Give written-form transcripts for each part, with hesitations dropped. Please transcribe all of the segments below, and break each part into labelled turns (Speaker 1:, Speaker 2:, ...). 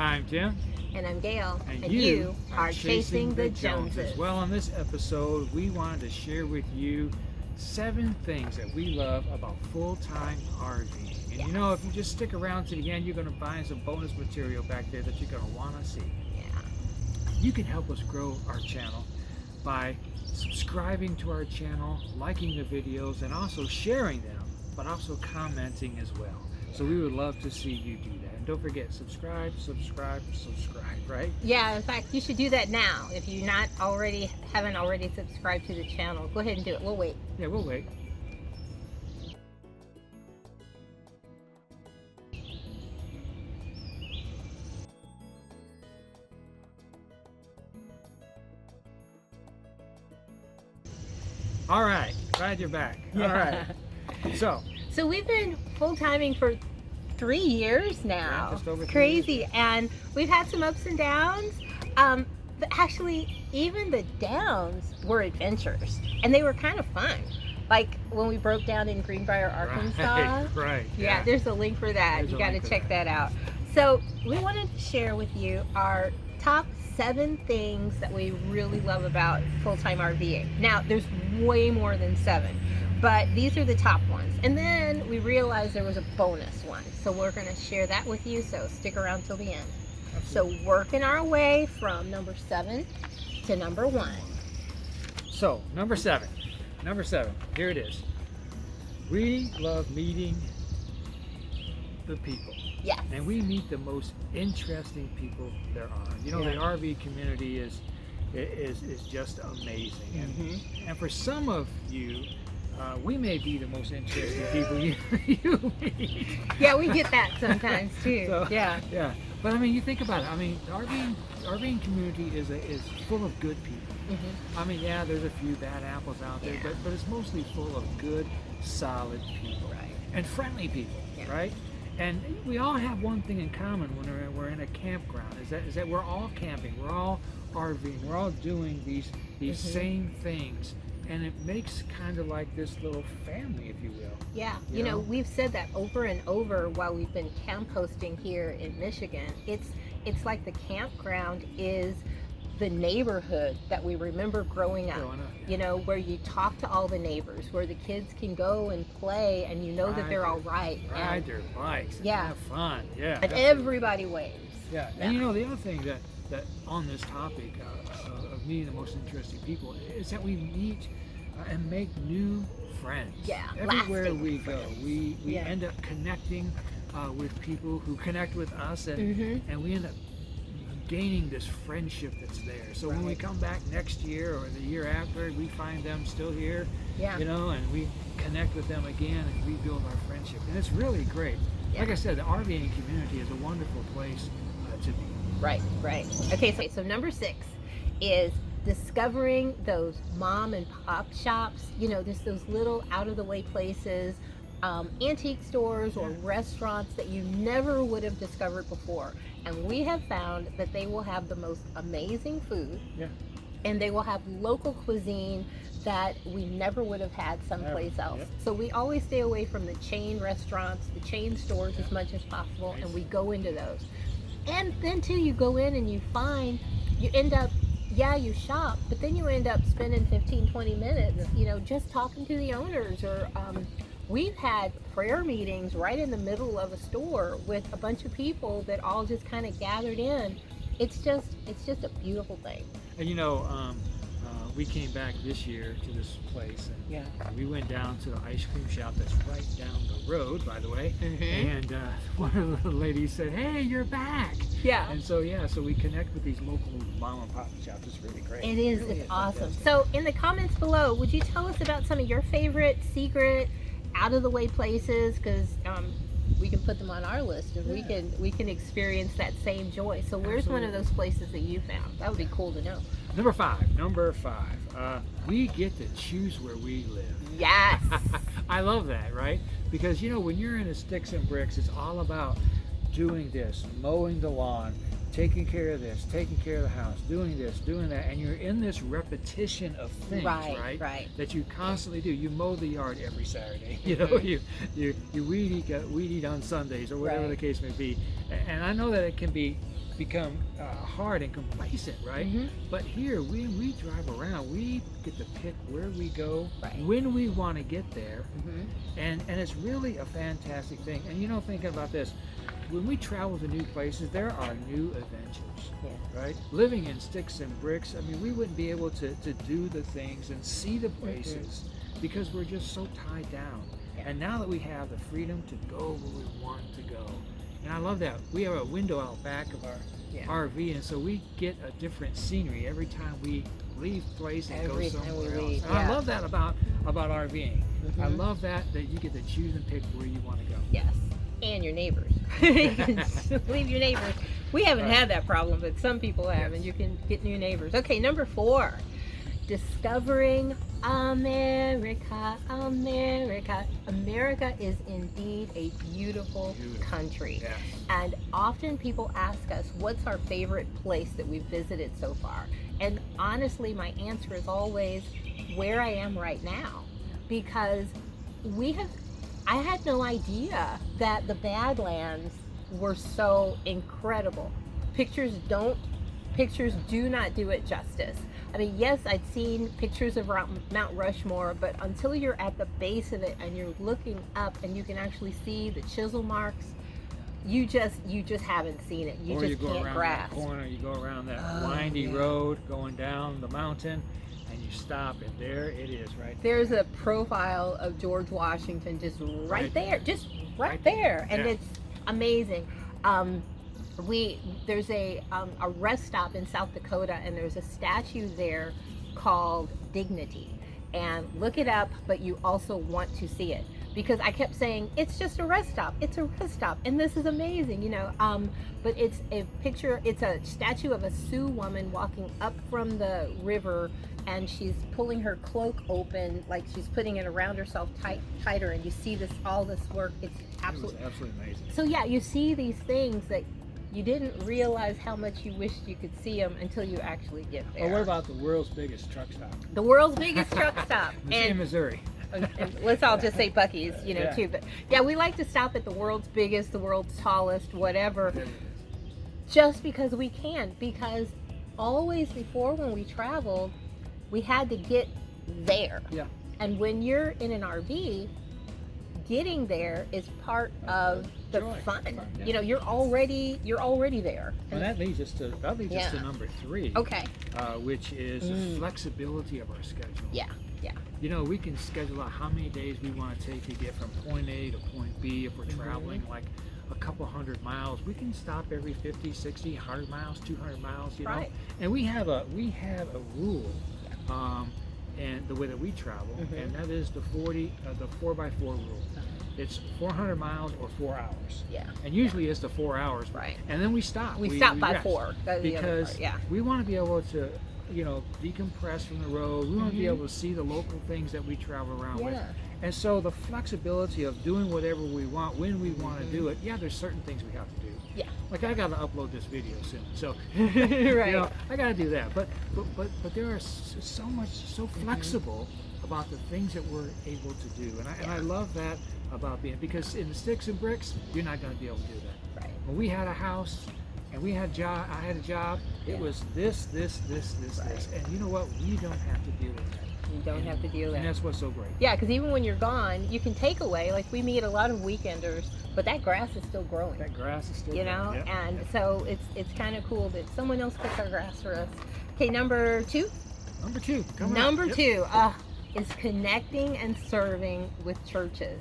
Speaker 1: I'm Tim.
Speaker 2: And I'm Gail.
Speaker 1: And you are chasing the Joneses. Well, on this episode, we wanted to share with you 7 things that we love about full-time RVing. And you know, if you just stick around to the end, you're going to find some bonus material back there that you're going to want to see.
Speaker 2: Yeah.
Speaker 1: You can help us grow our channel by subscribing to our channel, liking the videos, and also sharing them, but also commenting as well. So we would love to see you do that. And don't forget, subscribe, right?
Speaker 2: Yeah, in fact, you should do that now. If you haven't already subscribed to the channel, go ahead and do it. We'll wait.
Speaker 1: Yeah, we'll wait. All right, glad you're back.
Speaker 2: Yeah.
Speaker 1: All right. So
Speaker 2: we've been full-timing for 3 years now.
Speaker 1: Yeah, just over 3
Speaker 2: Crazy.
Speaker 1: years.
Speaker 2: And we've had some ups and downs. But actually, even the downs were adventures. And they were kind of fun. Like when we broke down in Greenbrier, Arkansas.
Speaker 1: Right.
Speaker 2: Yeah, there's a link for that.
Speaker 1: There's
Speaker 2: you
Speaker 1: a
Speaker 2: got to
Speaker 1: link for
Speaker 2: check that out. So we wanted to share with you our top 7 things that we really love about full-time RVing. Now, there's way more than 7, but these are the top ones. And then we realized there was a bonus one. So we're going to share that with you, so stick around till the end.
Speaker 1: Absolutely.
Speaker 2: So working our way from number 7 to number 1.
Speaker 1: So, number 7, here it is. We love meeting the people.
Speaker 2: Yes.
Speaker 1: And we meet the most interesting people there are. You know, the RV community is just amazing. And for some of you, we may be the most interesting people you meet.
Speaker 2: Yeah, we get that sometimes too.
Speaker 1: So,
Speaker 2: yeah.
Speaker 1: But I mean, you think about it. I mean, the RVing community is full of good people. I mean, yeah, there's a few bad apples out there, but it's mostly full of good, solid people, and friendly people, right? And we all have one thing in common when we're in a campground, is that we're all camping, we're all RVing, we're all doing these same things, and it makes kind of like this little family, if you will.
Speaker 2: Yeah, you know, we've said that over and over while we've been camp hosting here in Michigan. It's like the campground is the neighborhood that we remember growing up. You know, where you talk to all the neighbors, where the kids can go and play, and you know that they're all right.
Speaker 1: Ride their bikes and have fun. Yeah.
Speaker 2: And everybody waves.
Speaker 1: Yeah. And you know, the other thing that on this topic of meeting the most interesting people is that we meet and make new friends.
Speaker 2: Yeah.
Speaker 1: Everywhere we go, we end up connecting with people who connect with us, and we end up gaining this friendship that's there. So when we come back next year or the year after, we find them still here, you know, and we connect with them again and rebuild our friendship. And it's really great. Like I said, the RVing community is a wonderful place to be. Right.
Speaker 2: Okay, so number 6 is discovering those mom and pop shops. You know, just those little out of the way places, antique stores or restaurants that you never would have discovered before. And we have found that they will have the most amazing food, and they will have local cuisine that we never would have had someplace else. So we always stay away from the chain restaurants, the chain stores as much as possible, and we go into those. And then too, you go in and you end up, you shop, but then you end up spending 15-20 minutes, you know, just talking to the owners, or we've had prayer meetings right in the middle of a store with a bunch of people that all just kind of gathered in. It's just a beautiful thing.
Speaker 1: And you know, we came back this year to this place, and we went down to the ice cream shop that's right down the road, by the way. And one of the ladies said, "Hey, you're back!" And so so we connect with these local mom and pop shops. It's really great.
Speaker 2: It is. It's awesome. So in the comments below, would you tell us about some of your favorite secret out of the way places, because we can put them on our list, and we can experience that same joy. So where's one of those places that you found? That would be cool to know.
Speaker 1: Number 5, we get to choose where we live.
Speaker 2: Yes.
Speaker 1: I love that, right? Because you know, when you're in a sticks and bricks, it's all about doing this, mowing the lawn, taking care of this, taking care of the house, doing this, doing that, and you're in this repetition of things, right? That you constantly do. You mow the yard every Saturday, you know, you weed eat on Sundays, or whatever the case may be. And I know that it can be become hard and complacent, right? But here, we drive around, we get to pick where we go, when we want to get there, and it's really a fantastic thing. And thinking about this, when we travel to new places, there are new adventures, right? Living in sticks and bricks, I mean, we wouldn't be able to do the things and see the places because we're just so tied down. And now that we have the freedom to go where we want to go, and I love that. We have a window out back of our RV, and so we get a different scenery every time we leave place and go somewhere else. And I love that about RVing. I love that you get to choose and pick where you want to go.
Speaker 2: Yes. And your neighbors. You can leave your neighbors. We haven't had that problem, but some people have, and you can get new neighbors. Okay, number 4, discovering America. America is indeed a beautiful country.
Speaker 1: Yes.
Speaker 2: And often people ask us, what's our favorite place that we've visited so far? And honestly, my answer is always where I am right now, because I had no idea that the Badlands were so incredible. Pictures do not do it justice. I mean, yes, I'd seen pictures of Mount Rushmore, but until you're at the base of it and you're looking up and you can actually see the chisel marks, you just haven't seen it. You just can't grasp.
Speaker 1: That corner, you go around that windy road going down the mountain, and you stop, and there it is, right there.
Speaker 2: There's a profile of George Washington just right there, right there, and it's amazing. There's a rest stop in South Dakota, and there's a statue there called Dignity. And look it up, but you also want to see it, because I kept saying it's just a rest stop. It's a rest stop, and this is amazing, But it's a picture. It's a statue of a Sioux woman walking up from the river, and she's pulling her cloak open, like she's putting it around herself tighter. And you see all this work. It's absolutely
Speaker 1: amazing.
Speaker 2: So yeah, you see these things that you didn't realize how much you wished you could see them until you actually get there.
Speaker 1: Well, what about the world's biggest truck stop?
Speaker 2: The world's biggest truck stop.
Speaker 1: In Missouri.
Speaker 2: And let's all just say Buc-ee's, too. But yeah, we like to stop at the world's biggest, the world's tallest, whatever, just because we can. Because always before, when we traveled, we had to get there.
Speaker 1: Yeah.
Speaker 2: And when you're in an RV, getting there is part of the fun.
Speaker 1: Yeah.
Speaker 2: You're already there.
Speaker 1: And that leads us to number 3.
Speaker 2: Okay.
Speaker 1: Which is the flexibility of our schedule.
Speaker 2: Yeah.
Speaker 1: We can schedule out how many days we want to take to get from point A to point B. If we're traveling like a couple hundred miles, we can stop every 50, 60, 100 miles, 200 miles,
Speaker 2: Right.
Speaker 1: And we have a rule, and the way that we travel, and that is the 4x4 rule. It's 400 miles or 4 hours.
Speaker 2: Yeah.
Speaker 1: And usually it's the 4 hours.
Speaker 2: Right.
Speaker 1: And then we stop.
Speaker 2: We stop by
Speaker 1: rest.
Speaker 2: 4.
Speaker 1: Because we want to be able to, decompress from the road. We want to be able to see the local things that we travel around with. And so the flexibility of doing whatever we want when we want to do it. Yeah, there's certain things we have to do.
Speaker 2: Yeah.
Speaker 1: Like I got to upload this video soon, so
Speaker 2: right.
Speaker 1: I got to do that. But there are so flexible about the things that we're able to do, and I love that about being, because in the sticks and bricks, you're not going to be able to do that.
Speaker 2: Right.
Speaker 1: When we had a house and I had a job, it was this, and you know what? We don't have to deal with that.
Speaker 2: You don't have to deal with that.
Speaker 1: And that's what's so great.
Speaker 2: Yeah, because even when you're gone, you can take away. Like we meet a lot of weekenders, but that grass is still growing.
Speaker 1: That grass is still growing.
Speaker 2: And so it's kind of cool that someone else cuts our grass for us. Okay, number 2.
Speaker 1: Number 2.
Speaker 2: Number 2 is connecting and serving with churches.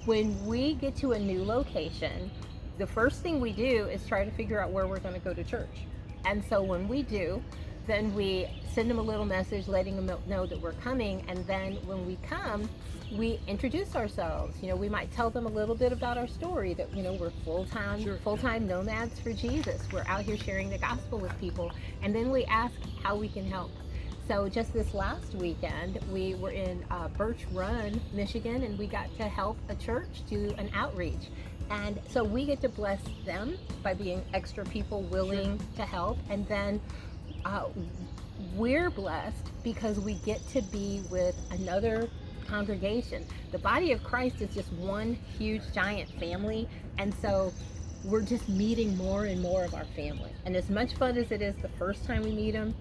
Speaker 2: When we get to a new location, the first thing we do is try to figure out where we're going to go to church. And so when we do, then we send them a little message letting them know that we're coming. And then when we come, we introduce ourselves. We might tell them a little bit about our story, that we're full-time nomads for Jesus. We're out here sharing the gospel with people. And then we ask how we can help. So just this last weekend, we were in Birch Run, Michigan, and we got to help a church do an outreach. And so we get to bless them by being extra people willing to help. And then we're blessed because we get to be with another congregation. The body of Christ is just one huge giant family. And so we're just meeting more and more of our family. And as much fun as it is the first time we meet them,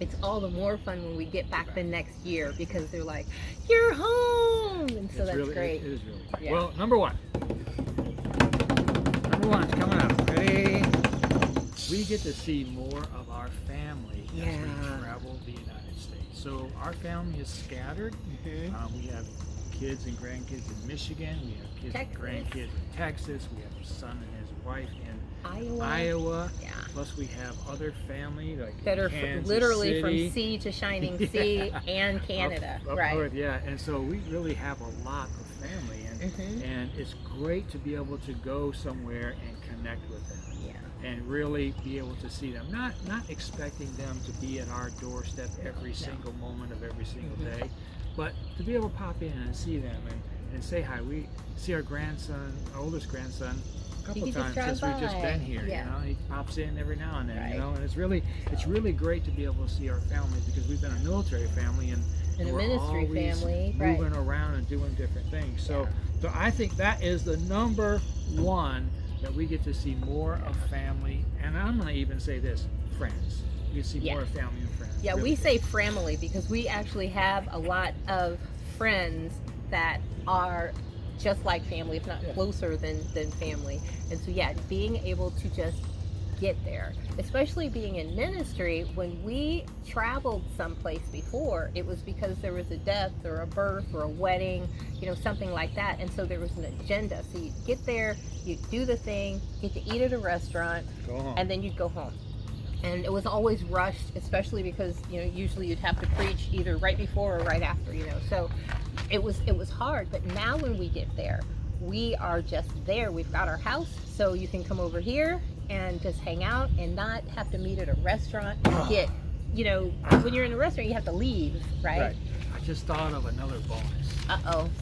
Speaker 2: it's all the more fun when we get back the next year, because they're like, you're home, and so that's
Speaker 1: really,
Speaker 2: great.
Speaker 1: It is really great.
Speaker 2: Yeah.
Speaker 1: Well, number one's coming up. Ready? We get to see more of our family as we travel the United States. So our family is scattered. We have kids and grandkids in Michigan. We have kids and grandkids in Texas. We have a son and his wife in Iowa.
Speaker 2: Yeah.
Speaker 1: Plus we have other family like
Speaker 2: that are literally
Speaker 1: City.
Speaker 2: from sea to shining sea and Canada.
Speaker 1: Up
Speaker 2: right.
Speaker 1: north, yeah. And so we really have a lot of family, and it's great to be able to go somewhere and connect with them. And really be able to see them, not expecting them to be at our doorstep every single moment of every single day, but to be able to pop in and see them and say hi. We see our grandson, our oldest grandson, a couple of times since we've just been here. You know, he pops in every now and then. You know, and it's really great to be able to see our family, because we've been a military family and
Speaker 2: a
Speaker 1: we're
Speaker 2: ministry
Speaker 1: always
Speaker 2: family,
Speaker 1: moving around and doing different things. So I think that is the number one, that we get to see more of family, and I'm going to even say this, friends. We see more of family and friends.
Speaker 2: Yeah,
Speaker 1: really.
Speaker 2: We say family because we actually have a lot of friends that are just like family, if not closer than family. And so being able to just get there, especially being in ministry. When we traveled someplace before, it was because there was a death or a birth or a wedding, something like that, and so there was an agenda. So you'd get there, you'd do the thing, get to eat at a restaurant,
Speaker 1: go home,
Speaker 2: and then you'd go home. And it was always rushed, especially because usually you'd have to preach either right before or right after. So it was hard. But now when we get there, we are just there. We've got our house, so you can come over here and just hang out and not have to meet at a restaurant and get, when you're in a restaurant, you have to leave, right?
Speaker 1: I just thought of another bonus.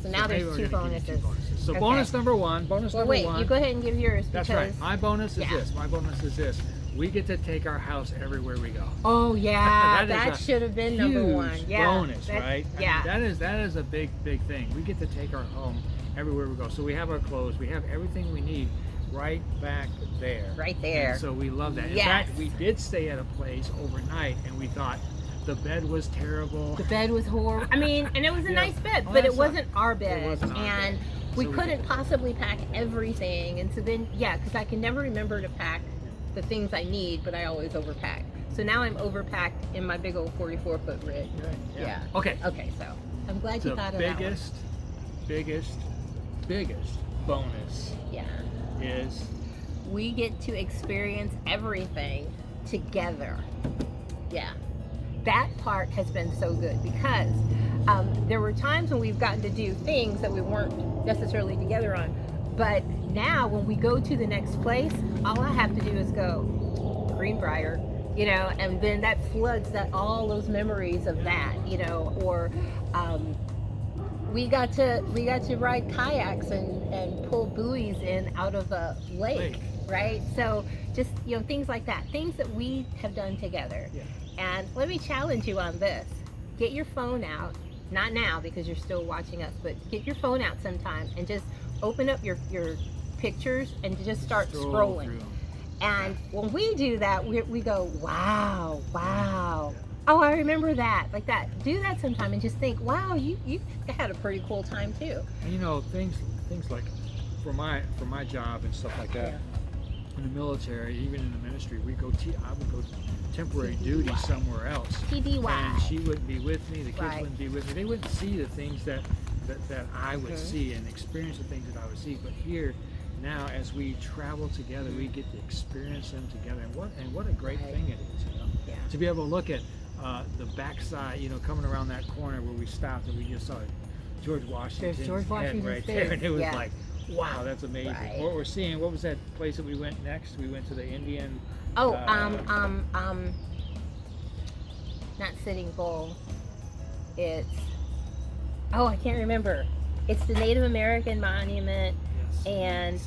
Speaker 2: So now there's two bonuses.
Speaker 1: So bonus number one,
Speaker 2: wait, you go ahead and give yours.
Speaker 1: That's right. My bonus is this. My bonus is this. We get to take our house everywhere we go.
Speaker 2: Oh yeah, that should have been number one. Yeah,
Speaker 1: bonus, right?
Speaker 2: Yeah,
Speaker 1: I mean, that is a big thing. We get to take our home everywhere we go. So we have our clothes, we have everything we need right back there.
Speaker 2: Right there.
Speaker 1: And so we love that. In fact, we did stay at a place overnight, and we thought the bed was terrible.
Speaker 2: The bed was horrible. I mean, and it was a nice bed, but it wasn't our bed.
Speaker 1: It wasn't our bed.
Speaker 2: We couldn't possibly pack everything. And so then, because I can never remember to pack the things I need, but I always overpack. So now I'm overpacked in my big old 44-foot rig.
Speaker 1: Yeah. Okay,
Speaker 2: so I'm glad you thought of that one.
Speaker 1: Biggest bonus is
Speaker 2: we get to experience everything together. That part has been so good, because there were times when we've gotten to do things that we weren't necessarily together on, but now when we go to the next place, all I have to do is go Greenbrier, and then that floods all those memories of that, or we got to ride kayaks and pull buoys in out of a lake. Right? So just, things like that, things that we have done together. And let me challenge you on this. Get your phone out, not now because you're still watching us, but get your phone out sometime and just open up your pictures and just start scrolling. And when we do that, we go, wow. Oh, I remember that, like that. Do that sometime and just think, wow, you had a pretty cool time too.
Speaker 1: And things like for my job and stuff like that. In the military, even in the ministry, I would go temporary duty somewhere else.
Speaker 2: TDY.
Speaker 1: And she wouldn't be with me, the kids wouldn't be with me. They wouldn't see the things that I would see and experience the things that I would see. But here, now, as we travel together, we get to experience them together. And what a great thing it is, to be able to look at the backside, coming around that corner where we stopped and we just saw George Washington's head right there. And it was like, wow, that's amazing. What we're seeing, what was that place that we went next? We went to the Indian...
Speaker 2: not Sitting Bull. It's... I can't remember. It's the Native American monument, and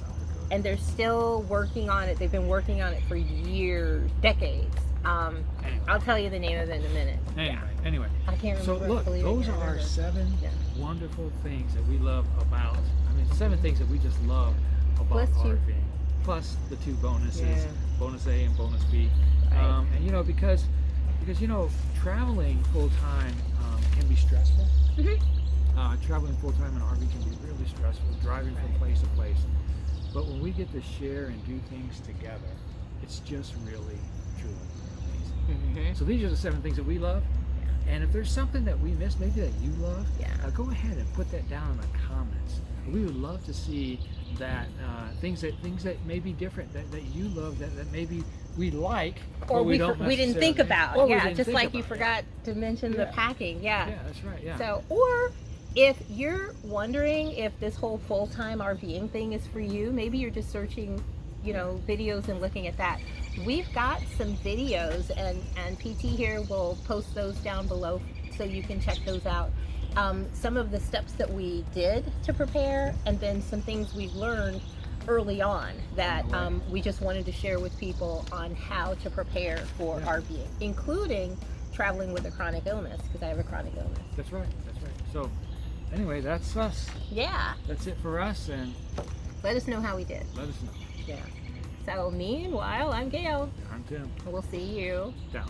Speaker 2: they're still working on it. They've been working on it for years, decades. I'll tell you the name of it in a minute.
Speaker 1: Anyway.
Speaker 2: I can't remember.
Speaker 1: So look, those are our 7 wonderful things that we love about, 7 things that we just love about RVing. plus the 2 bonuses,
Speaker 2: Yeah.
Speaker 1: bonus A and bonus B.
Speaker 2: Right.
Speaker 1: And you know, because traveling full time can be stressful. Traveling full time in RV can be really stressful, driving from place to place. But when we get to share and do things together, it's just really, truly amazing. So these are the 7 things that we love. And if there's something that we missed, maybe that you love, go ahead and put that down in the comments. We would love to see that things that may be different that you love that maybe we like
Speaker 2: or
Speaker 1: we
Speaker 2: didn't think about.
Speaker 1: Or we
Speaker 2: Yeah,
Speaker 1: didn't
Speaker 2: just
Speaker 1: think
Speaker 2: like
Speaker 1: about,
Speaker 2: you forgot to mention the packing.
Speaker 1: Yeah, that's right. Yeah.
Speaker 2: So, or if you're wondering if this whole full-time RVing thing is for you, maybe you're just searching, videos and looking at that. We've got some videos, and PT here will post those down below so you can check those out. Some of the steps that we did to prepare, and then some things we've learned early on that we just wanted to share with people on how to prepare for RVing, including traveling with a chronic illness, because I have a chronic illness.
Speaker 1: That's right. So anyway, that's us.
Speaker 2: Yeah.
Speaker 1: That's it for us, and
Speaker 2: let us know how we did.
Speaker 1: let us know.
Speaker 2: Yeah. So meanwhile, I'm Gail.
Speaker 1: I'm Tim.
Speaker 2: We'll see you
Speaker 1: Down.